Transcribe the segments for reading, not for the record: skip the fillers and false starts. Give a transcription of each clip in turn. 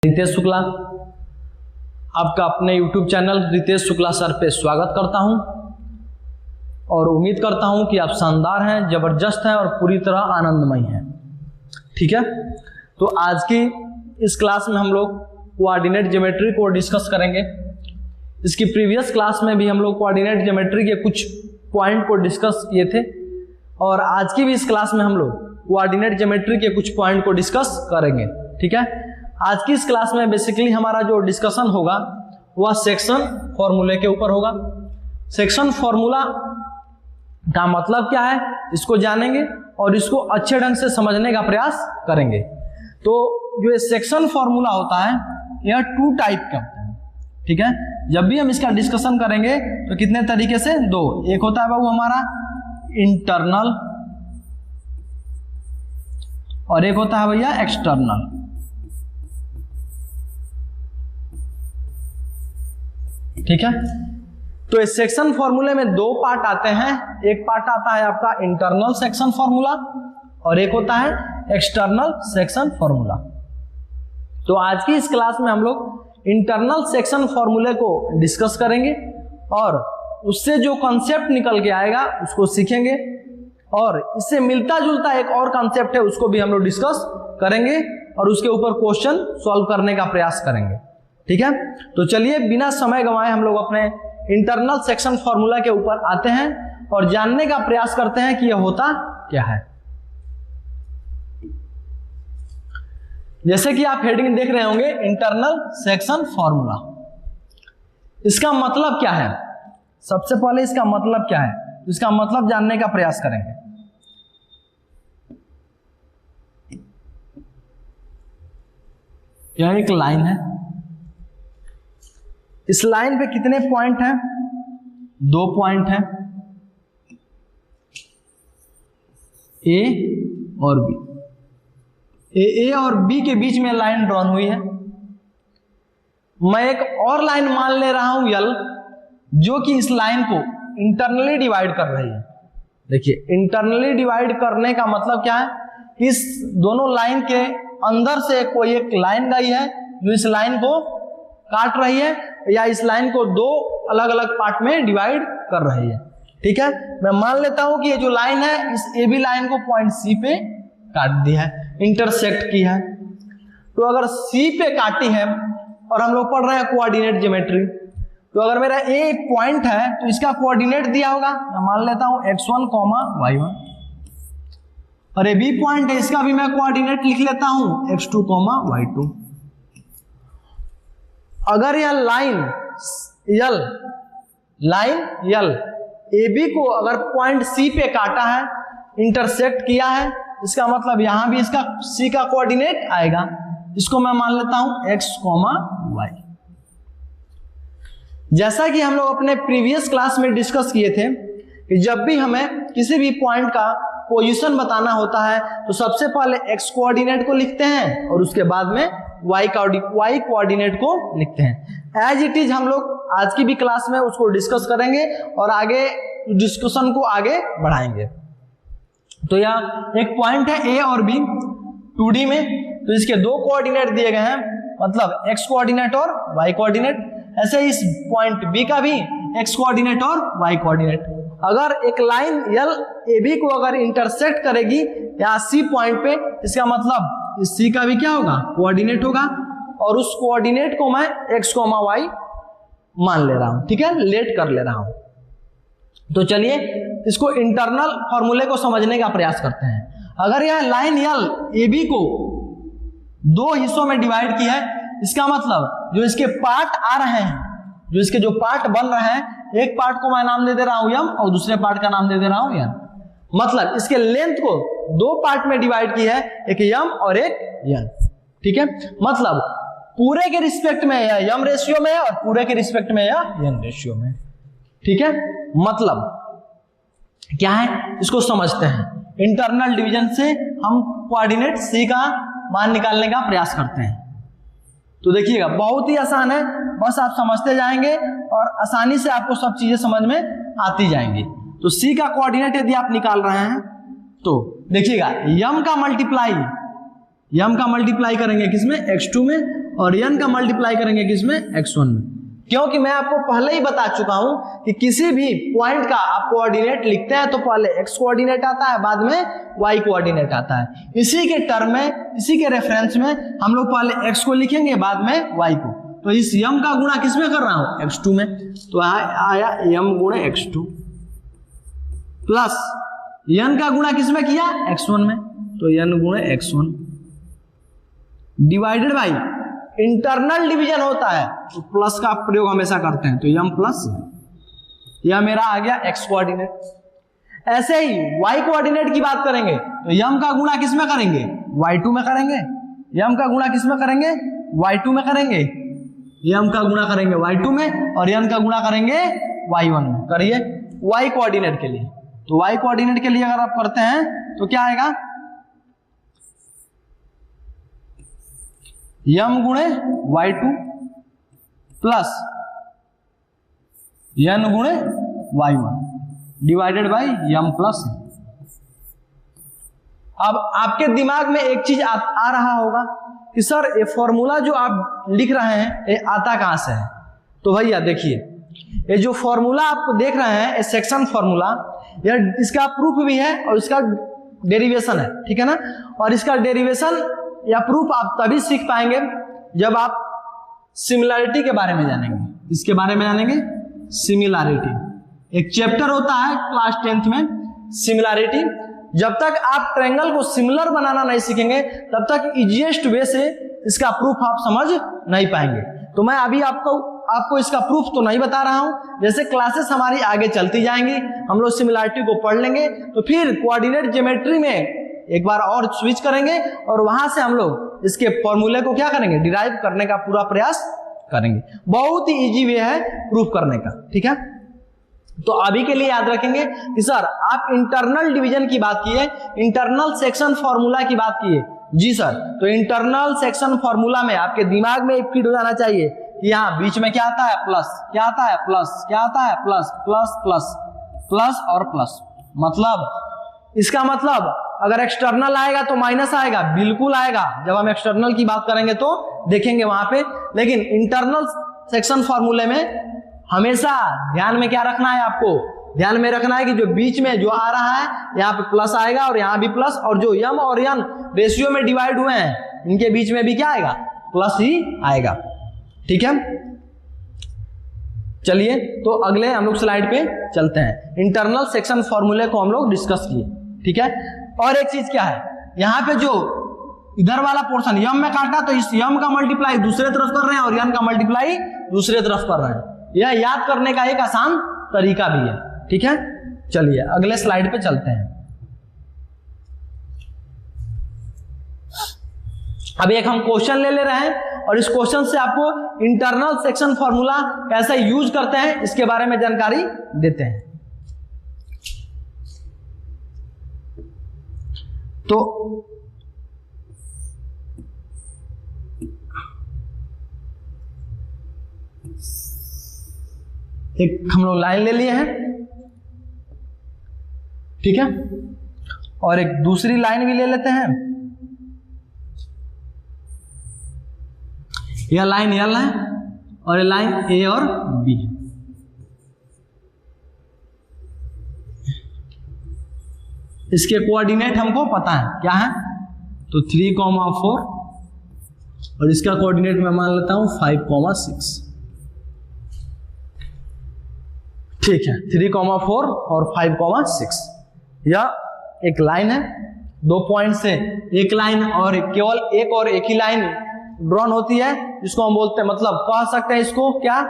रितेश शुक्ला आपका अपने YouTube channel Ritesh Shukla sir पे स्वागत करता हूं और उम्मीद करता हूं कि आप शानदार हैं, ज़बरदस्त हैं और पूरी तरह आनंदमय हैं। ठीक है, तो आज की इस क्लास में हम लोग कोऑर्डिनेट ज्योमेट्री को डिस्कस करेंगे। इसकी प्रीवियस क्लास में भी हम लोग कोऑर्डिनेट ज्योमेट्री के कुछ पॉइंट को डिस्कस किए थे और आज की भी इस क्लास में हम लोग कोऑर्डिनेट ज्योमेट्री के कुछ पॉइंट को डिस्कस करेंगे। ठीक है, आज की इस क्लास में बेसिकली हमारा जो डिस्कशन होगा वह सेक्शन फॉर्मूले के ऊपर होगा। सेक्शन फॉर्मूला का मतलब क्या है इसको जानेंगे और इसको अच्छे ढंग से समझने का प्रयास करेंगे। तो जो ये सेक्शन फॉर्मूला होता है यह टू टाइप का होता है। ठीक है, जब भी हम इसका डिस्कशन करेंगे तो कितने तरीके से, दो। एक होता है बाबू हमारा इंटरनल और एक होता है भैया एक्सटर्नल। ठीक है, तो इस सेक्शन फॉर्मूले में दो पार्ट आते हैं। एक पार्ट आता है आपका इंटरनल सेक्शन फॉर्मूला और एक होता है एक्सटर्नल सेक्शन फॉर्मूला। तो आज की इस क्लास में हम लोग इंटरनल सेक्शन फॉर्मूले को डिस्कस करेंगे और उससे जो कॉन्सेप्ट निकल के आएगा उसको सीखेंगे और इससे मिलता जुलता एक और कॉन्सेप्ट है उसको भी हम लोग डिस्कस करेंगे और उसके ऊपर क्वेश्चन सॉल्व करने का प्रयास करेंगे। ठीक है, तो चलिए बिना समय गंवाए हम लोग अपने इंटरनल सेक्शन फॉर्मूला के ऊपर आते हैं और जानने का प्रयास करते हैं कि यह होता क्या है। जैसे कि आप हेडिंग देख रहे होंगे इंटरनल सेक्शन फॉर्मूला, इसका मतलब क्या है। सबसे पहले इसका मतलब क्या है, इसका मतलब जानने का प्रयास करेंगे। यह एक लाइन है, इस लाइन पे कितने पॉइंट हैं, दो पॉइंट हैं, ए और बी। ए और बी के बीच में लाइन ड्रॉन हुई है। मैं एक और लाइन मान ले रहा हूं यल, जो कि इस लाइन को इंटरनली डिवाइड कर रही है। देखिए, इंटरनली डिवाइड करने का मतलब क्या है, इस दोनों लाइन के अंदर से कोई एक लाइन गई है जो इस लाइन को काट रही है या इस लाइन को दो अलग अलग पार्ट में डिवाइड कर रही है। ठीक है, मैं मान लेता हूं कि ये जो लाइन है इस ए बी लाइन को पॉइंट सी पे काट दिया है, इंटरसेक्ट की है। तो अगर सी पे काटी है और हम लोग पढ़ रहे हैं कोऑर्डिनेट ज्योमेट्री, तो अगर मेरा ए पॉइंट है तो इसका कोऑर्डिनेट दिया होगा, मैं मान लेता हूं x1, y1 और ये बी पॉइंट है, इसका भी मैं कोऑर्डिनेट लिख लेता हूं x2, y2। अगर यह लाइन यल ए बी को अगर पॉइंट सी पे काटा है, इंटरसेक्ट किया है, इसका मतलब यहां भी इसका सी का कोऑर्डिनेट आएगा। इसको मैं मान लेता हूं x, y। जैसा कि हम लोग अपने प्रीवियस क्लास में डिस्कस किए थे कि जब भी हमें किसी भी पॉइंट का पोजीशन बताना होता है तो सबसे पहले x कोऑर्डिनेट को लिखते हैं और उसके बाद में y कोऑर्डिनेट को लिखते हैं। एज इट इज हम लोग आज की भी क्लास में उसको डिस्कस करेंगे और आगे डिस्कशन को आगे बढ़ाएंगे। तो यह एक पॉइंट है ए और बी 2D में, तो इसके दो कोऑर्डिनेट दिए गए हैं, मतलब x कोऑर्डिनेट और y कोऑर्डिनेट। ऐसे इस पॉइंट बी का भी x कोऑर्डिनेट और y कोऑर्डिनेट। अगर एक लाइन यल ए बी को अगर इंटरसेक्ट करेगी या सी पॉइंट पे, इसका मतलब इस सी का भी क्या होगा, कोऑर्डिनेट होगा और उस कोऑर्डिनेट को मैं x, y मान ले रहा हूं। ठीक है, लेट कर ले रहा हूं। तो चलिए इसको इंटरनल फॉर्मूले को समझने का प्रयास करते हैं। अगर यह लाइन यल ए बी को दो हिस्सों में डिवाइड की है, इसका मतलब जो इसके पार्ट आ रहे हैं, जो इसके जो पार्ट बन रहे हैं, एक पार्ट को मैं नाम दे दे रहा हूं यम और दूसरे पार्ट का नाम दे दे रहा हूं यन। मतलब इसके लेंथ को दो पार्ट में डिवाइड की है, एक यम और एक यन। ठीक है, मतलब पूरे के रिस्पेक्ट में यह यम रेशियो में है और पूरे के रिस्पेक्ट में यह यन रेशियो में। ठीक है, मतलब क्या है इसको समझते हैं। इंटरनल डिवीजन से हम कोऑर्डिनेट सी का मान निकालने का प्रयास करते हैं। तो देखिएगा बहुत ही आसान है, बस आप समझते जाएंगे और आसानी से आपको सब चीजें समझ में आती जाएंगी। तो सी का कोऑर्डिनेट यदि आप निकाल रहे हैं तो देखिएगा यम का मल्टीप्लाई करेंगे किसमें, x2 में, और n का मल्टीप्लाई करेंगे किसमें, x1 में। क्योंकि मैं आपको पहले ही बता चुका हूं कि किसी भी पॉइंट का आप कोऑर्डिनेट लिखते हैं तो पहले x कोऑर्डिनेट आता है, बाद में y कोऑर्डिनेट आता है। इसी के टर्म में, इसी के रेफरेंस में हम लोग पहले x को लिखेंगे, बाद में y को। तो इस m का गुणा किसमें कर रहा हूं, x2 में। तो आया m गुणे x2 प्लस n का गुणा किसमें किया, x1 में। तो n गुणे x1 divided by internal division होता है तो प्लस का प्रयोग हमेशा करते हैं, तो m प्लस यह मेरा आ गया x कोऑर्डिनेट। ऐसे ही y कोऑर्डिनेट की बात करेंगे तो m का गुणा किसमें करेंगे, y2 में करेंगे। m का गुणा किसमें करेंगे, y2 में करेंगे। m का गुणा करेंगे y2 में और n का गुणा करेंगे y1 में। करिए y कोऑर्डिनेट के लिए। तो y कोऑर्डिनेट के लिए अगर आप करते हैं तो क्या आएगा, m गुणे y2 प्लस n गुणे y1 divided by m plus. अब आपके दिमाग में एक चीज आ रहा होगा कि सर ये फॉर्मूला जो आप लिख रहे हैं ये आता कहां से है। तो भैया देखिए, ये जो फॉर्मूला आप देख रहे हैं ये सेक्शन फॉर्मूला, यह इसका प्रूफ भी है और इसका डेरिवेशन है, ठीक है ना। और इसका डेरिवेशन या प्रूफ आप तभी सीख पाएंगे जब आप सिमिलैरिटी के बारे में जानेंगे। इसके बारे में जानेंगे, सिमिलैरिटी एक चैप्टर होता है क्लास 10th में, सिमिलैरिटी। जब तक आप ट्रायंगल को सिमिलर बनाना नहीं सीखेंगे तब तक इजीएस्ट वे से इसका प्रूफ आप समझ नहीं पाएंगे। तो मैं अभी आपको इसका प्रूफ तो नहीं बता रहा हूं। जैसे क्लासेस हमारी आगे चलती जाएंगी, हम लोग सिमिलैरिटी को पढ़ लेंगे तो फिर कोऑर्डिनेट ज्योमेट्री में एक बार और स्विच करेंगे और वहां से हम लोग इसके फॉर्मूले को क्या करेंगे, डिराइव करने का पूरा प्रयास करेंगे। बहुत ही इजी वे है प्रूफ करने का, ठीक है। तो अभी के लिए याद रखेंगे कि सर आप इंटरनल डिवीजन की बात किए, इंटरनल सेक्शन फॉर्मूला की बात किए। जी सर, तो इंटरनल सेक्शन फॉर्मूला में आपके दिमाग में फिट हो जाना चाहिए कि यहाँ बीच में क्या आता है, प्लस, क्या आता है, प्लस, क्या आता है, प्लस, प्लस, प्लस, प्लस और प्लस। मतलब इसका मतलब अगर एक्सटर्नल आएगा तो माइनस आएगा, बिल्कुल आएगा। जब हम एक्सटर्नल की बात करेंगे तो देखेंगे वहां पे। लेकिन इंटरनल सेक्शन फॉर्मूले में हमेशा ध्यान में क्या रखना है, आपको ध्यान में रखना है कि जो बीच में जो आ रहा है यहाँ पे प्लस आएगा और यहाँ भी प्लस, और जो m और n रेशियो में डिवाइड हुए हैं इनके बीच में भी क्या आएगा, प्लस ही आएगा, ठीक है। चलिए तो अगले हम लोग स्लाइड पे चलते हैं। इंटरनल सेक्शन फॉर्मूले को हम लोग डिस्कस किए, ठीक है। और एक चीज क्या है, यहाँ पे जो इधर वाला पोर्शन यम में काटा तो इस यम का मल्टीप्लाई दूसरे तरफ कर रहे हैं और यन का मल्टीप्लाई दूसरे तरफ कर रहे हैं। यह याद करने का एक आसान तरीका भी है, ठीक है। चलिए अगले स्लाइड पे चलते हैं। अभी एक हम क्वेश्चन ले रहे हैं और इस क्वेश्चन से आपको इंटरनल सेक्शन फॉर्मूला कैसे यूज करते हैं इसके बारे में जानकारी देते हैं। तो एक हम लोग लाइन ले लिए हैं, ठीक है, और एक दूसरी लाइन भी ले लेते हैं। यह लाइन L है और ये लाइन A और B। इसके कोऑर्डिनेट हमको पता है क्या है, तो 3,4 और इसका कोऑर्डिनेट मैं मान लेता हूं 5,6। ठीक है, 3,4 और 5,6। यह एक लाइन है, 2 पॉइंट से एक लाइन और केवल एक और एक ही लाइन ड्रॉन होती है, जिसको हम बोलते हैं, मतलब कह सकते हैं इसको क्या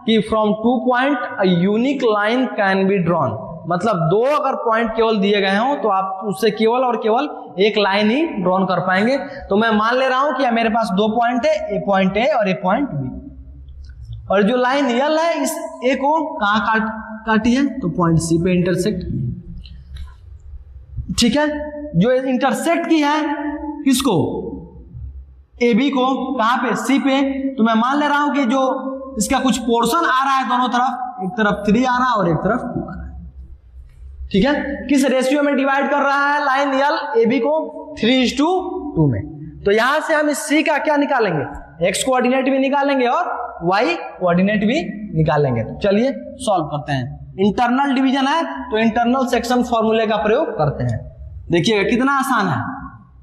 कि from 2 point a unique line can be drawn. मतलब 2 अगर पॉइंट केवल दिए गए हों तो आप उससे केवल और केवल एक लाइन ही ड्रॉन कर पाएंगे। तो मैं मान ले रहा हूं कि मेरे पास 2 पॉइंट है, ए पॉइंट ए और ए पॉइंट बी, और जो लाइन यल है इस ए को कहां काटी है, तो पॉइंट सी पे इंटरसेक्ट की। ठीक है, जो इंटरसेक्ट की है किसको, ए बी को, कहां पे, सी पे। तो मैं मान ले रहा हूं कि जो इसका कुछ पोर्शन आ रहा है दोनों तरफ, एक तरफ 3 आ रहा है और एक तरफ 2 आ रहा है। ठीक है, किस रेशियो में डिवाइड कर रहा है लाइन यल ए बी को, 3:2 में। तो यहां से हम इस c का क्या निकालेंगे, x कोऑर्डिनेट भी निकालेंगे और y कोऑर्डिनेट भी निकालेंगे। तो चलिए सॉल्व करते हैं। इंटरनल डिवीजन है तो इंटरनल सेक्शन फॉर्मूले का प्रयोग करते हैं। देखिएगा कितना आसान है।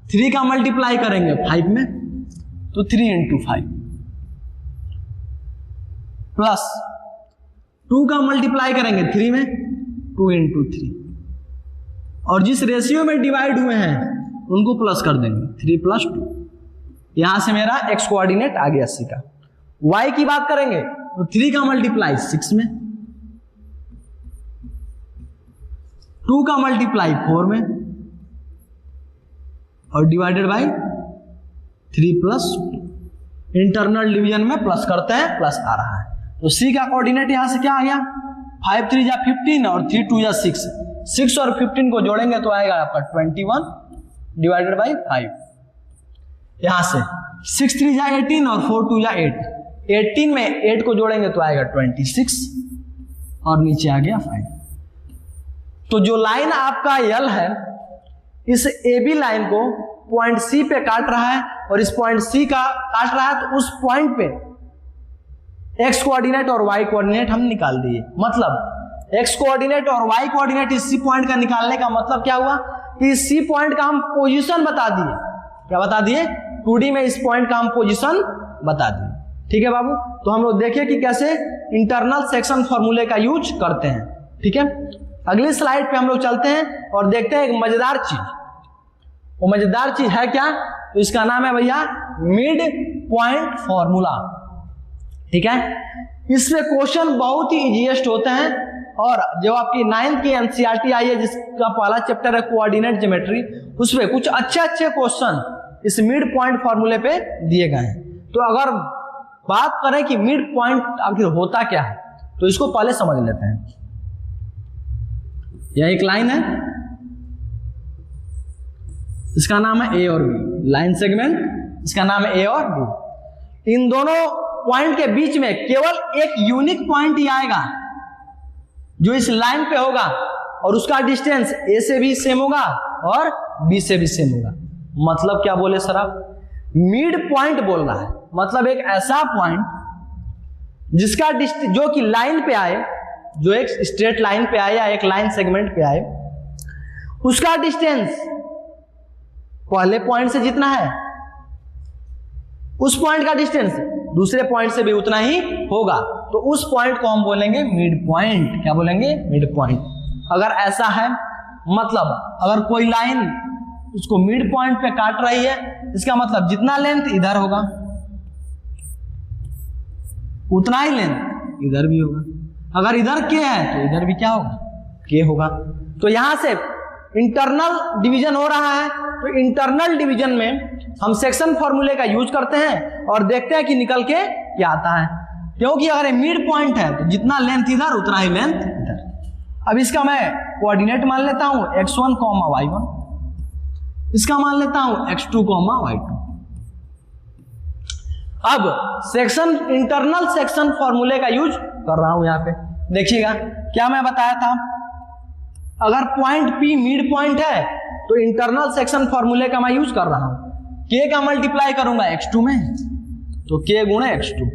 3 का मल्टीप्लाई करेंगे 5 में तो 3 इंटू 5 प्लस 2 का मल्टीप्लाई करेंगे 3 में 2 इंटू 3 और जिस रेशियो में डिवाइड हुए हैं उनको प्लस कर देंगे 3 प्लस 2। यहां से मेरा x कोऑर्डिनेट आ गया c का। y की बात करेंगे तो 3 का मल्टीप्लाई 6 में, 2 का मल्टीप्लाई 4 में और divided by 3 plus 2। Internal division में प्लस करते हैं, प्लस आ रहा है। तो c का कोऑर्डिनेट यहां से क्या आ गया, 5 3 जा 15 और 3 2 जा 6। 6 और 15 को जोड़ेंगे तो आएगा आपका 21 डिवाइडेड बाई 5। यहां से 6 3 जा 18 और 4 2 जा 8। 18 में 8 को जोड़ेंगे तो आएगा 26 और नीचे आ गया 5। तो जो लाइन आपका यल है इस AB लाइन को पॉइंट C पे काट रहा है और इस पॉइंट C का काट रहा है, तो उस पॉइंट पे x कोऑर्डिनेट और y कोऑर्डिनेट हम निकाल दिए। मतलब x कोऑर्डिनेट और y कोऑर्डिनेट इस C पॉइंट का निकालने का मतलब क्या हुआ कि इस C पॉइंट का हम पोजीशन बता दिए। क्या बता दिए, 2D में इस पॉइंट का हम पोजीशन बता दिए। ठीक है बाबू, तो हम लोग देखिए कि कैसे इंटरनल सेक्शन फॉर्मूले का यूज करते हैं। ठीक है, अगली स्लाइड पे हम लोग चलते हैं और देखते हैं एक मजेदार चीज। वो मजेदार चीज है क्या, तो इसका नाम है भैया मिड पॉइंट फॉर्मूला। ठीक है, इसमें क्वेश्चन बहुत ही इजीएस्ट होते हैं और जो आपकी 9th की NCERT आई है जिसका पहला चैप्टर है कोऑर्डिनेट ज्योमेट्री, उसमें कुछ अच्छे क्वेश्चन इस मिड पॉइंट फॉर्मूले पे दिए गए हैं। तो अगर बात करें कि मिड पॉइंट आखिर होता क्या है तो इसको पहले समझ लेते हैं। यह एक लाइन है, इसका नाम है ए और बी, लाइन सेगमेंट, इसका नाम है ए और बी। इन दोनों पॉइंट के बीच में केवल एक यूनिक पॉइंट ही आएगा जो इस लाइन पे होगा और उसका डिस्टेंस ए से भी सेम होगा और बी से भी सेम होगा। मतलब क्या बोले सर आप, मिड पॉइंट बोल रहा है, मतलब एक ऐसा पॉइंट जिसका जो कि लाइन पे आए, जो एक स्ट्रेट लाइन पे आए या एक लाइन सेगमेंट पे आए, उसका डिस्टेंस पहले पॉइंट से जितना है उस पॉइंट का डिस्टेंस दूसरे पॉइंट से भी उतना ही होगा। तो उस पॉइंट को हम बोलेंगे मिड पॉइंट। क्या बोलेंगे, मिड पॉइंट। अगर ऐसा है मतलब अगर कोई लाइन उसको मिड पॉइंट पे काट रही है, इसका मतलब जितना लेंथ इधर होगा उतना ही लेंथ इधर भी होगा। अगर इधर के है तो इधर भी क्या होगा, के होगा। तो यहां से इंटरनल डिवीजन हो रहा है, तो इंटरनल डिवीजन में हम सेक्शन फॉर्मूले का यूज करते हैं और देखते हैं कि निकल के क्या आता है। क्योंकि अगर ये मिड पॉइंट है तो जितना लेंथ इधर उतना ही लेंथ इधर। अब इसका मैं कोऑर्डिनेट मान लेता हूं x1, y1, इसका मान लेता हूं x2, y2। अब सेक्शन इंटरनल सेक्शन फॉर्मूले का यूज कर रहा हूं। यहां पे देखिएगा क्या मैं बताया था, अगर पॉइंट P मिड पॉइंट है तो इंटरनल सेक्शन फॉर्मूले का मैं यूज कर रहा हूं। K का मल्टीप्लाई करूंगा x2 में तो K गुणे x2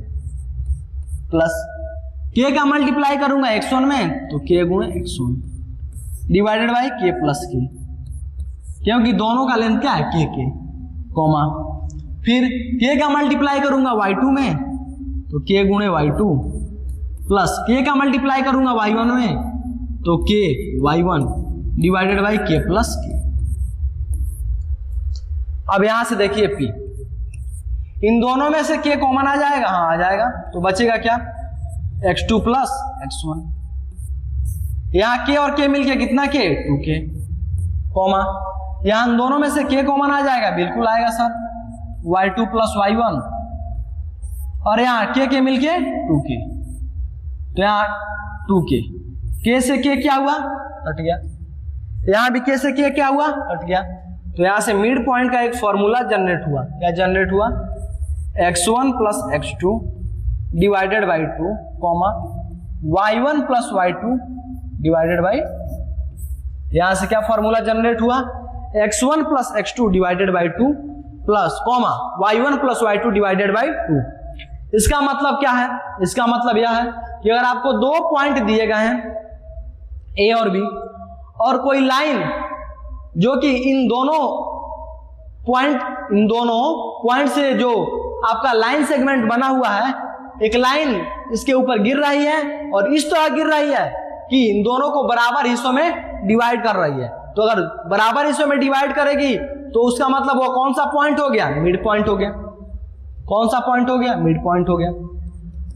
प्लस K का मल्टीप्लाई करूंगा x1 में तो K गुणे x1 divided by K plus K, क्योंकि दोनों का लेंथ क्या है K कॉमा। फिर K का मल्टीप्लाई करूंगा y2 में तो K गुणे y2 प्लस K का मल्टीप्लाई करूंगा y1 में तो K y1 divided by K plus K। अब यहां से देखिए P, इन दोनों में से K कॉमन आ जाएगा, हाँ आ जाएगा, तो बचेगा क्या x2 प्लस x1। यहां K और K मिलके कितना K 2K कॉमा, यहां इन दोनों में से K कॉमन आ जाएगा, बिल्कुल आएगा सर, y2 प्लस y1 और यहां K मिलके 2K, तो यहां 2K, K से K क्या हुआ कट गया, यहां भी K से K क्या हुआ कट गया। तो यहां से मिड पॉइंट का एक फॉर्मूला जनरेट हुआ। क्या जनरेट हुआ, x1 plus x2 divided by 2 comma y1 plus y2 divided by, यहां से क्या फॉर्मूला जनरेट हुआ, x1 plus x2 divided by 2 plus comma y1 plus y2 divided by 2। इसका मतलब क्या है? इसका मतलब यह है कि अगर आपको दो पॉइंट दिए गए हैं ए और बी, और कोई लाइन जो कि इन दोनों पॉइंट से जो आपका लाइन सेगमेंट बना हुआ है, एक लाइन इसके ऊपर गिर रही है और इस तरह गिर रही है कि इन दोनों को बराबर हिस्सों में डिवाइड कर रही है। तो अगर बराबर हिस्सों में डिवाइड करेगी तो उसका मतलब वो कौन सा पॉइंट हो गया? मिड पॉइंट हो गया। कौन सा पॉइंट हो गया? मिड पॉइंट हो गया।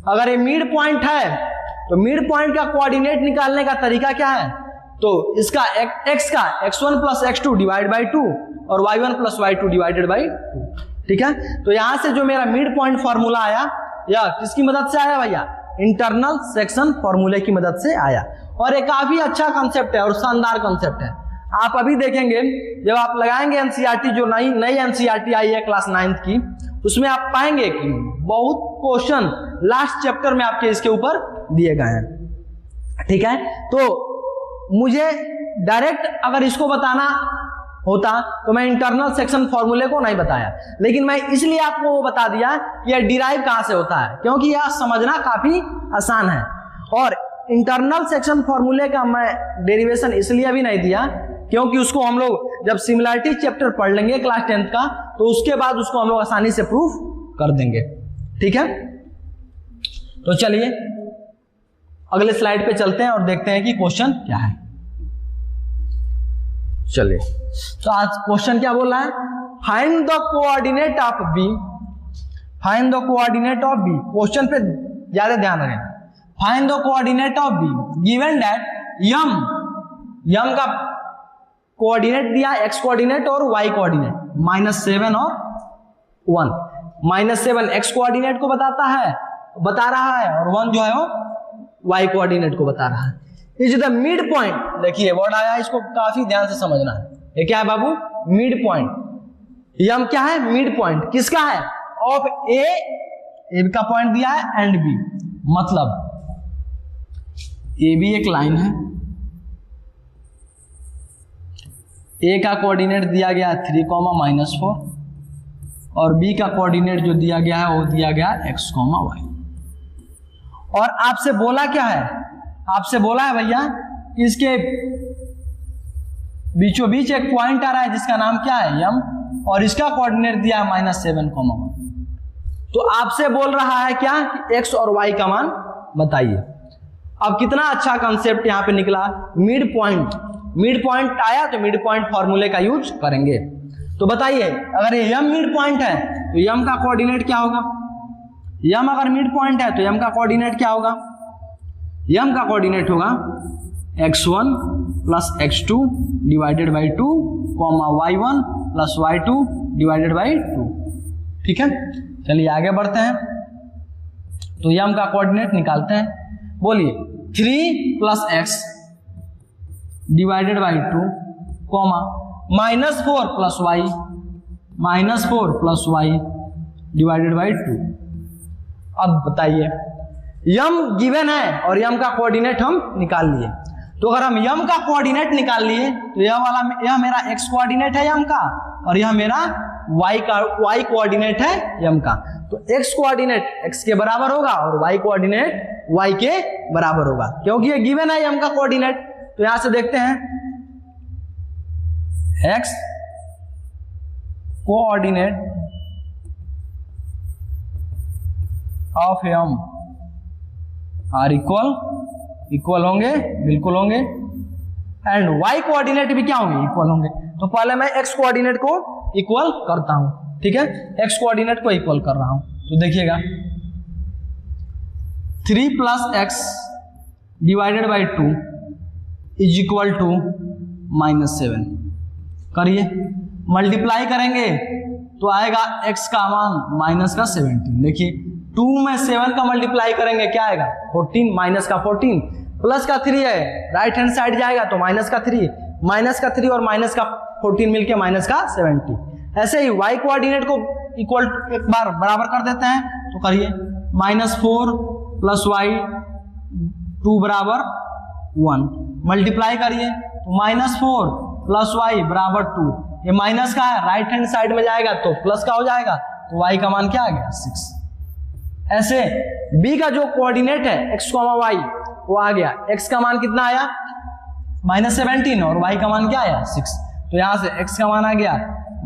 अगर ये मिड पॉइंट है तो मिड पॉइंट का कोऑर्डिनेट निकालने का तरीका क्या है? तो इसका x का x1 plus x2 divide by 2 और y1 plus y2 divided by 2। ठीक है, तो यहां से जो मेरा मिड पॉइंट फॉर्मूला आया, या किसकी मदद से आया भैया? इंटरनल सेक्शन फॉर्मूले की मदद से आया। और एक काफी अच्छा कंसेप्ट है और शानदार कंसेप्ट है। आप अभी देखेंगे जब आप लगाएंगे एनसीईआरटी, जो नई एनसीईआरटी आई है क्लास 9th की, उसमें आप पाएंगे कि बहुत क्वेश्चन लास्ट चैप्टर में आपके इसके ऊपर दिए गए हैं। ठीक है, तो मुझे डायरेक्ट अगर इसको बताना होता तो मैं इंटरनल सेक्शन फॉर्मूले को नहीं बताया, लेकिन मैं इसलिए आपको वो बता दिया कि यह डिराइव कहां से होता है, क्योंकि यह समझना काफी आसान है। और इंटरनल सेक्शन फॉर्मूले का मैं डेरिवेशन इसलिए अभी नहीं दिया क्योंकि उसको हम लोग जब सिमिलरिटी चैप्टर पढ़ लेंगे क्लास 10th का, तो उसके बाद उसको हम लोग आसानी से प्रूफ कर देंगे। ठीक है, तो चलिए अगले स्लाइड पे चलते हैं और देखते हैं कि क्वेश्चन क्या है। चलिए, तो आज क्वेश्चन क्या बोल रहा है? Find the coordinate of B. Find the coordinate of B. Question पे ज्यादा ध्यान रखें। Find the coordinate of B given that M का कोऑर्डिनेट दिया, एक्स कोऑर्डिनेट और वाई कोऑर्डिनेट -7 और 1। -7 एक्स कोऑर्डिनेट को बता रहा है और 1 जो है वो वाई कोऑर्डिनेट को बता रहा है। Is the mid point. देखिए वर्ड आया, इसको काफी ध्यान से समझना है। ये क्या है बाबू? Mid point. यम क्या है? Mid point. किसका है? ऑफ ए का पॉइंट दिया है एंड बी, मतलब ए भी एक लाइन है, ए का कोऑर्डिनेट दिया गया 3, -4 और बी का कोऑर्डिनेट जो दिया गया है वो दिया गया x, y। और आपसे बोला क्या है? आपसे बोला है भैया कि इसके बीचों बीच एक पॉइंट आ रहा है जिसका नाम क्या है? यम, और इसका कोऑर्डिनेट दिया है -7, 1। तो आपसे बोल रहा है क्या? x और y का मान बताइए। अब कितना अच्छा कंसेप्ट यहां पे निकला, मिड पॉइंट। मिड पॉइंट आया तो मिड पॉइंट फॉर्मूले का यूज करेंगे। तो बताइए, अगर ये यम मिड पॉइंट है तो यम का कोऑर्डिनेट क्या होगा? यम अगर मिड पॉइंट है तो यम का कोऑर्डिनेट क्या होगा? यम का कोऑर्डिनेट होगा x1 plus x2 divided by 2, y1 plus y2 divided by 2। ठीक है, चलिए आगे बढ़ते हैं। तो यम का कोऑर्डिनेट निकालते हैं। बोलिए 3 plus x divided by 2, -4 plus y, -4 plus y divided by 2। अब बताइए, यम गिवन है और यम का कोऑर्डिनेट हम निकाल लिए। तो अगर हम यम का कोऑर्डिनेट निकाल लिए तो यह मेरा एक्स कोऑर्डिनेट है यम का, और यह मेरा वाई कोऑर्डिनेट है यम का। तो एक्स कोऑर्डिनेट एक्स के बराबर होगा और वाई कोऑर्डिनेट वाई के बराबर होगा, क्योंकि ये गिवन है यम का कोऑर्डिनेट। तो यहां से देखते हैं, x coordinate of M R equal होंगे, बिल्कुल होंगे, एंड वाई कोऑर्डिनेट भी क्या होंगे? इक्वल होंगे। तो पहले मैं एक्स कोऑर्डिनेट को इक्वल करता हूं। ठीक है, एक्स कोऑर्डिनेट को इक्वल कर रहा हूं। तो देखिएगा 3 plus x divided by 2 is equal to -7। करिए, मल्टीप्लाई करेंगे तो आएगा x का मान -17। देखिए 2 में 7 का मल्टीप्लाई करेंगे क्या आएगा? 14, -14 प्लस का 3 है, राइट हैंड साइड जाएगा तो -3 और -14 मिलके -70। ऐसे ही y कोऑर्डिनेट को इक्वल एक बार बराबर कर देते हैं। तो करिए, -4 प्लस वाई 2 बराबर 1, मल्टीप्लाई करिए तो -4 प्लस वाई बराबर 2, ये माइनस का है, राइट हैंड साइड में जाएगा तो प्लस का हो जाएगा, तो y का मान क्या आ गया 6। ऐसे b का जो कोऑर्डिनेट है x, y वो आ गया, x का मान कितना आया -17 और y का मान क्या आया 6। तो यहां से x का मान आ गया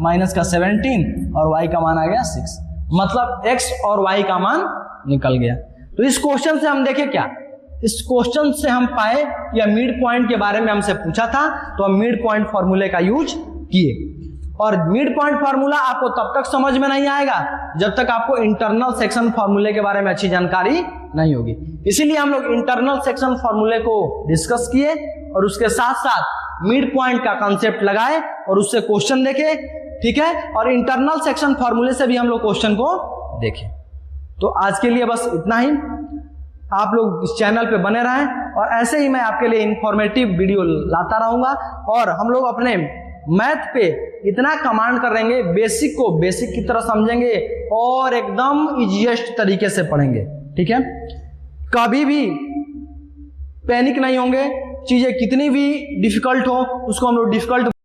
-17 और y का मान आ गया 6, मतलब x और y का मान निकल गया। तो इस क्वेश्चन से हम देखें क्या, इस क्वेश्चन से हम पाए या मिड पॉइंट के बारे में हमसे पूछा था, तो हम मिड पॉइंट फॉर्मूले का यूज किए। और मिड पॉइंट फार्मूला आपको तब तक समझ में नहीं आएगा जब तक आपको इंटरनल सेक्शन फार्मूले के बारे में अच्छी जानकारी नहीं होगी। इसीलिए हम लोग इंटरनल सेक्शन फार्मूले को डिस्कस किए और उसके साथ साथ मिड पॉइंट का कंसेप्ट लगाए और उससे क्वेश्चन देखे, ठीक है, और इंटरनल सेक्शन फार्मूले से भी हम लोग क्वेश्चन को देखें। तो आज के लिए बस इतना ही। आप लोग इस चैनल पे बने रहें और ऐसे ही मैं आपके लिए इंफॉर्मेटिव वीडियो लाता रहूंगा। और हम लोग अपने मैथ पे इतना कमांड करेंगे, बेसिक को बेसिक की तरह समझेंगे और एकदम इजीएस्ट तरीके से पढ़ेंगे, ठीक है। कभी भी पैनिक नहीं होंगे, चीजें कितनी भी डिफिकल्ट हो उसको हम लोग डिफिकल्ट